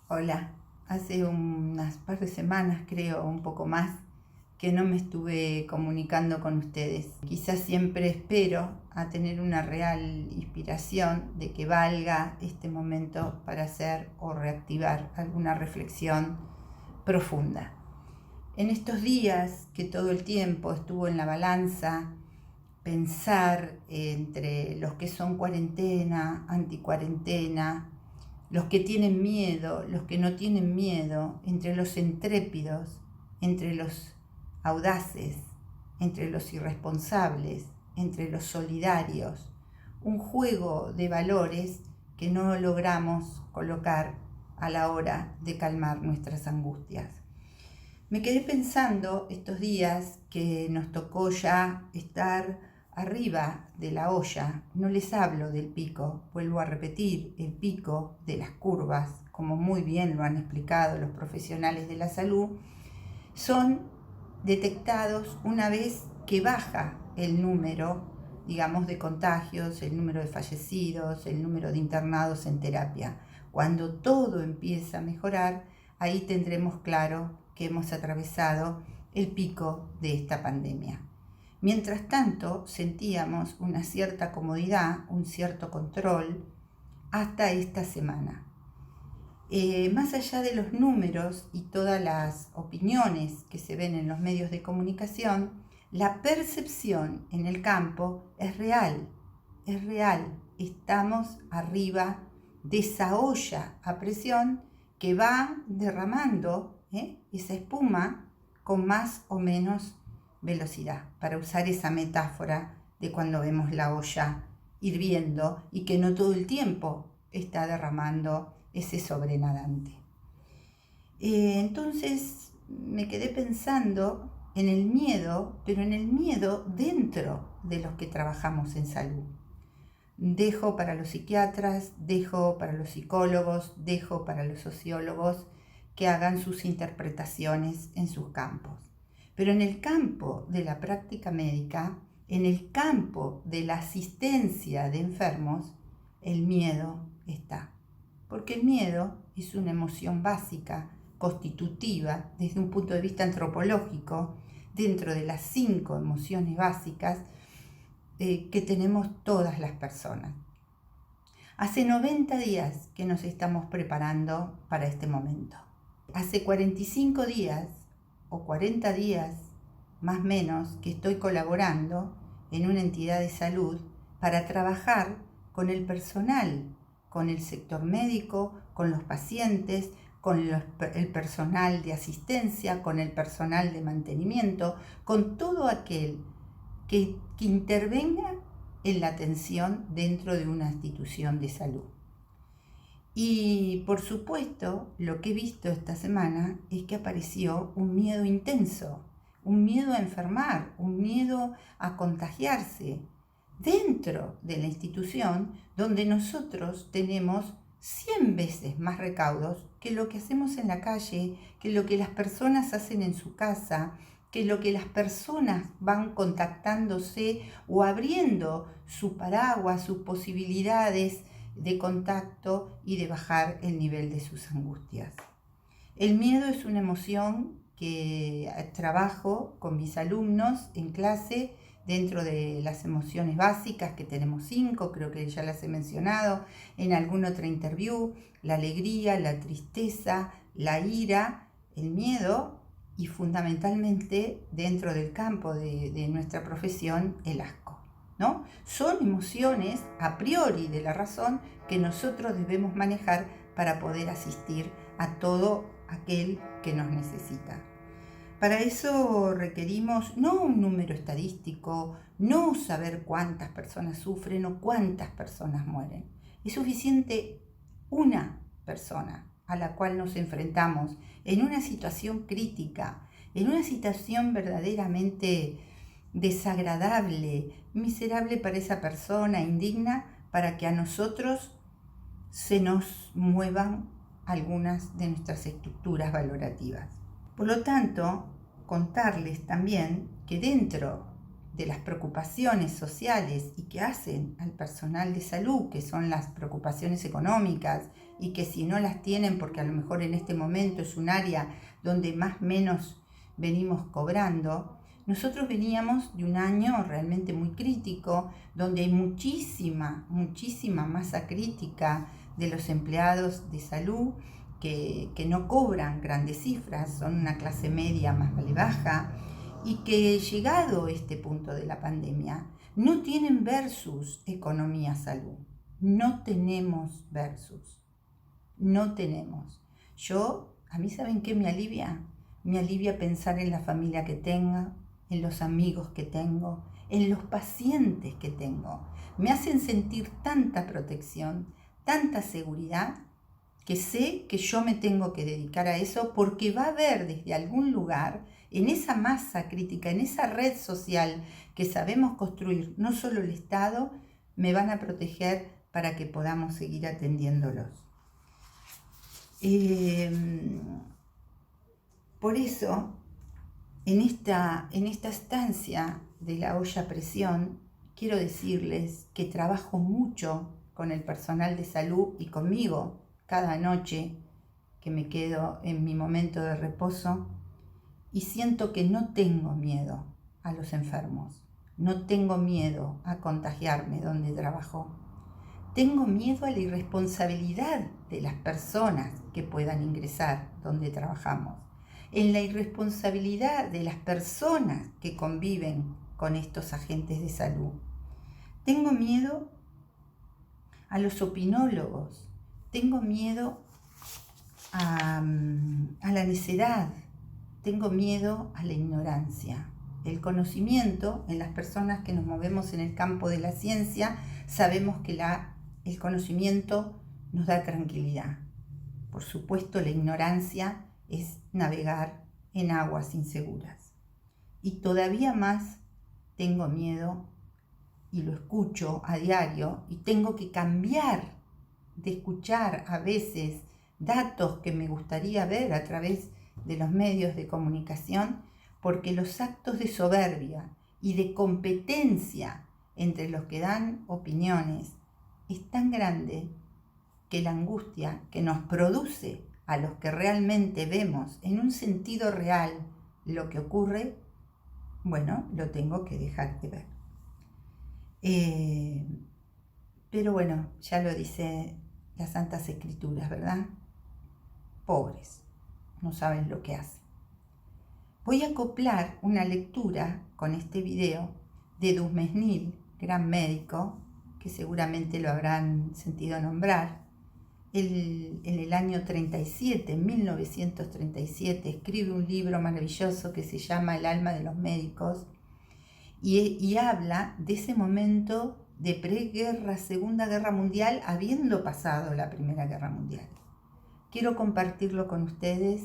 Hola, hace unas par de semanas, creo, un poco más, que no me estuve comunicando con ustedes. Quizás siempre espero a tener una real inspiración de que valga este momento para hacer o reactivar alguna reflexión profunda. En estos días que todo el tiempo estuvo en la balanza, pensar entre los que son cuarentena, anticuarentena, los que tienen miedo, los que no tienen miedo, entre los intrépidos, entre los audaces, entre los irresponsables, entre los solidarios, un juego de valores que no logramos colocar a la hora de calmar nuestras angustias. Me quedé pensando estos días que nos tocó ya estar arriba de la olla. No les hablo del pico, vuelvo a repetir, el pico de las curvas, como muy bien lo han explicado los profesionales de la salud, son detectados una vez que baja el número, digamos, de contagios, el número de fallecidos, el número de internados en terapia. Cuando todo empieza a mejorar, ahí tendremos claro que hemos atravesado el pico de esta pandemia. Mientras tanto, sentíamos una cierta comodidad, un cierto control, hasta esta semana. Más allá de los números y todas las opiniones que se ven en los medios de comunicación, la percepción en el campo es real, Estamos arriba de esa olla a presión que va derramando esa espuma con más o menos velocidad, para usar esa metáfora de cuando vemos la olla hirviendo y que no todo el tiempo está derramando ese sobrenadante. Entonces me quedé pensando en el miedo, pero en el miedo dentro de los que trabajamos en salud. Dejo para los psiquiatras, dejo para los psicólogos, dejo para los sociólogos que hagan sus interpretaciones en sus campos. Pero en el campo de la práctica médica, en el campo de la asistencia de enfermos, el miedo está. Porque el miedo es una emoción básica, constitutiva, desde un punto de vista antropológico, dentro de las 5 emociones básicas que tenemos todas las personas. Hace 90 días que nos estamos preparando para este momento. Hace 45 días o 40 días, más o menos, que estoy colaborando en una entidad de salud para trabajar con el personal, con el sector médico, con los pacientes, con el personal de asistencia, con el personal de mantenimiento, con todo aquel que intervenga en la atención dentro de una institución de salud. Y por supuesto, lo que he visto esta semana es que apareció un miedo intenso, un miedo a enfermar, un miedo a contagiarse dentro de la institución donde nosotros tenemos 100 veces más recaudos que lo que hacemos en la calle, que lo que las personas hacen en su casa, que lo que las personas van contactándose o abriendo su paraguas, sus posibilidades de contacto y de bajar el nivel de sus angustias. El miedo es una emoción que trabajo con mis alumnos en clase dentro de las emociones básicas, que tenemos 5, creo que ya las he mencionado en alguna otra interview: la alegría, la tristeza, la ira, el miedo y fundamentalmente dentro del campo de nuestra profesión, el asco, ¿no? Son emociones a priori de la razón que nosotros debemos manejar para poder asistir a todo aquel que nos necesita. Para eso requerimos no un número estadístico, no saber cuántas personas sufren o cuántas personas mueren. Es suficiente una persona a la cual nos enfrentamos en una situación crítica, en una situación verdaderamente desagradable, miserable para esa persona, indigna, para que a nosotros se nos muevan algunas de nuestras estructuras valorativas. Por lo tanto, contarles también que dentro de las preocupaciones sociales y que hacen al personal de salud, que son las preocupaciones económicas, y que si no las tienen, porque a lo mejor en este momento es un área donde más o menos venimos cobrando, nosotros veníamos de un año realmente muy crítico, donde hay muchísima masa crítica de los empleados de salud que no cobran grandes cifras, son una clase media más vale baja, y que llegado este punto de la pandemia no tienen versus economía salud. No tenemos versus. No tenemos. A mí, ¿saben qué me alivia? Me alivia pensar en la familia que tenga, en los amigos que tengo, en los pacientes que tengo. Me hacen sentir tanta protección, tanta seguridad, que sé que yo me tengo que dedicar a eso porque va a haber desde algún lugar, en esa masa crítica, en esa red social que sabemos construir, no solo el Estado, me van a proteger para que podamos seguir atendiéndolos. Por eso, en esta estancia de la olla a presión, quiero decirles que trabajo mucho con el personal de salud y conmigo cada noche que me quedo en mi momento de reposo, y siento que no tengo miedo a los enfermos, no tengo miedo a contagiarme donde trabajo. Tengo miedo a la irresponsabilidad de las personas que puedan ingresar donde trabajamos, en la irresponsabilidad de las personas que conviven con estos agentes de salud. Tengo miedo a los opinólogos, tengo miedo a la necedad, tengo miedo a la ignorancia. El conocimiento, en las personas que nos movemos en el campo de la ciencia, sabemos que el conocimiento nos da tranquilidad. Por supuesto, la ignorancia es navegar en aguas inseguras. Y todavía más tengo miedo, y lo escucho a diario, y tengo que cambiar de escuchar a veces datos que me gustaría ver a través de los medios de comunicación, porque los actos de soberbia y de competencia entre los que dan opiniones es tan grande que la angustia que nos produce a los que realmente vemos en un sentido real lo que ocurre, bueno, lo tengo que dejar de ver. Pero bueno, ya lo dice las Santas Escrituras, ¿verdad? Pobres, no saben lo que hacen. Voy a acoplar una lectura con este video de Dumesnil, gran médico, que seguramente lo habrán sentido nombrar. En el año 37, en 1937, escribe un libro maravilloso que se llama El alma de los médicos, y habla de ese momento de preguerra, Segunda Guerra Mundial, habiendo pasado la Primera Guerra Mundial. Quiero compartirlo con ustedes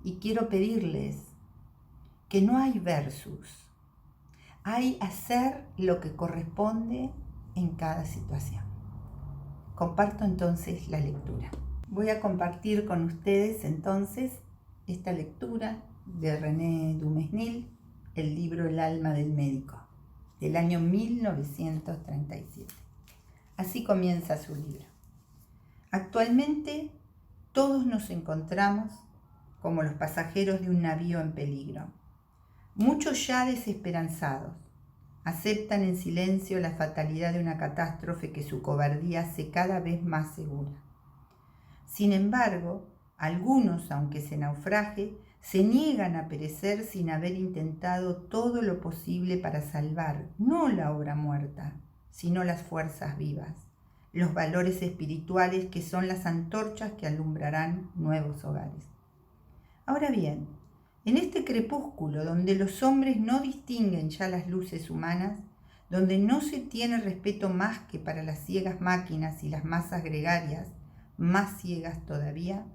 y quiero pedirles que no hay versus, hay hacer lo que corresponde en cada situación. Comparto entonces la lectura. Voy a compartir con ustedes entonces esta lectura de René Dumesnil, el libro El alma del médico, del año 1937. Así comienza su libro. Actualmente todos nos encontramos como los pasajeros de un navío en peligro. Muchos ya desesperanzados aceptan en silencio la fatalidad de una catástrofe que su cobardía hace cada vez más segura. Sin embargo, algunos, aunque se naufrague, se niegan a perecer sin haber intentado todo lo posible para salvar no la obra muerta, sino las fuerzas vivas, los valores espirituales que son las antorchas que alumbrarán nuevos hogares. Ahora bien, en este crepúsculo donde los hombres no distinguen ya las luces humanas, donde no se tiene respeto más que para las ciegas máquinas y las masas gregarias, más ciegas todavía,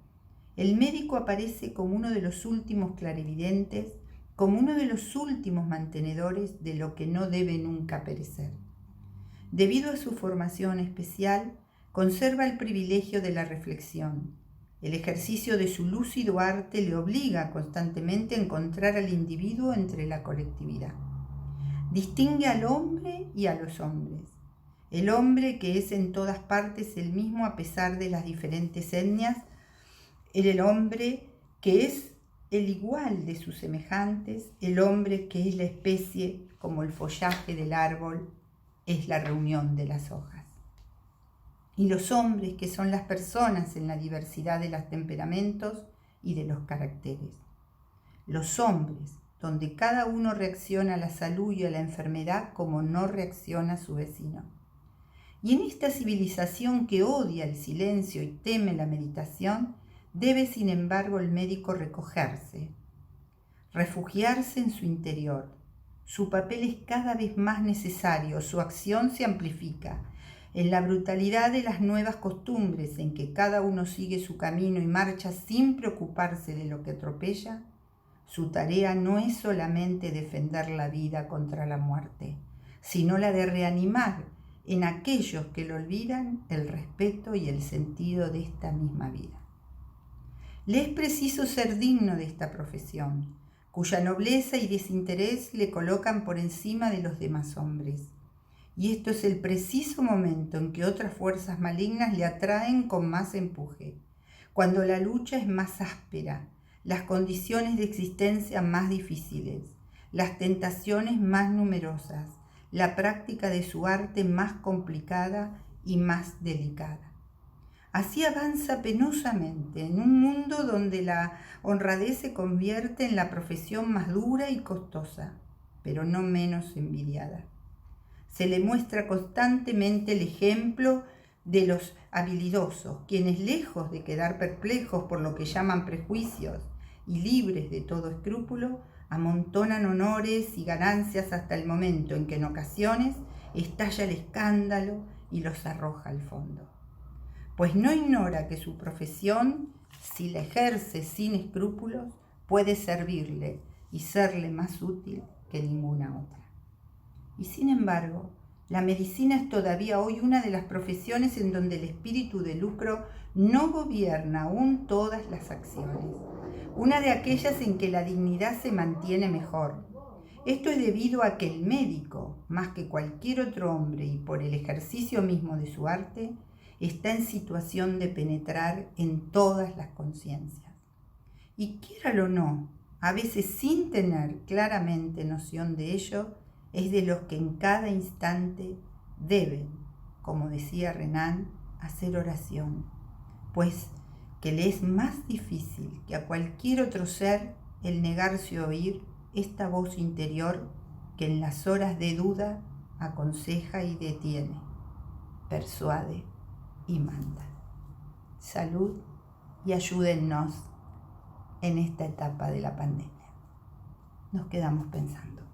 el médico aparece como uno de los últimos clarividentes, como uno de los últimos mantenedores de lo que no debe nunca perecer. Debido a su formación especial, conserva el privilegio de la reflexión. El ejercicio de su lúcido arte le obliga constantemente a encontrar al individuo entre la colectividad. Distingue al hombre y a los hombres. El hombre, que es en todas partes el mismo a pesar de las diferentes etnias, el hombre que es el igual de sus semejantes, el hombre que es la especie como el follaje del árbol es la reunión de las hojas. Y los hombres, que son las personas en la diversidad de los temperamentos y de los caracteres. Los hombres, donde cada uno reacciona a la salud y a la enfermedad como no reacciona su vecino. Y en esta civilización que odia el silencio y teme la meditación, debe sin embargo el médico recogerse, refugiarse en su interior. Su papel es cada vez más necesario, su acción se amplifica. En la brutalidad de las nuevas costumbres, en que cada uno sigue su camino y marcha sin preocuparse de lo que atropella, su tarea no es solamente defender la vida contra la muerte, sino la de reanimar en aquellos que lo olvidan el respeto y el sentido de esta misma vida. Le es preciso ser digno de esta profesión, cuya nobleza y desinterés le colocan por encima de los demás hombres. Y esto es el preciso momento en que otras fuerzas malignas le atraen con más empuje, cuando la lucha es más áspera, las condiciones de existencia más difíciles, las tentaciones más numerosas, la práctica de su arte más complicada y más delicada. Así avanza penosamente en un mundo donde la honradez se convierte en la profesión más dura y costosa, pero no menos envidiada. Se le muestra constantemente el ejemplo de los habilidosos, quienes, lejos de quedar perplejos por lo que llaman prejuicios y libres de todo escrúpulo, amontonan honores y ganancias hasta el momento en que en ocasiones estalla el escándalo y los arroja al fondo. Pues no ignora que su profesión, si la ejerce sin escrúpulos, puede servirle y serle más útil que ninguna otra. Y sin embargo, la medicina es todavía hoy una de las profesiones en donde el espíritu de lucro no gobierna aún todas las acciones, una de aquellas en que la dignidad se mantiene mejor. Esto es debido a que el médico, más que cualquier otro hombre y por el ejercicio mismo de su arte, está en situación de penetrar en todas las conciencias. Y quiéralo o no, a veces sin tener claramente noción de ello, es de los que en cada instante deben, como decía Renan, hacer oración, pues que le es más difícil que a cualquier otro ser el negarse a oír esta voz interior que en las horas de duda aconseja y detiene, persuade y manda. Salud y ayúdennos en esta etapa de la pandemia. Nos quedamos pensando.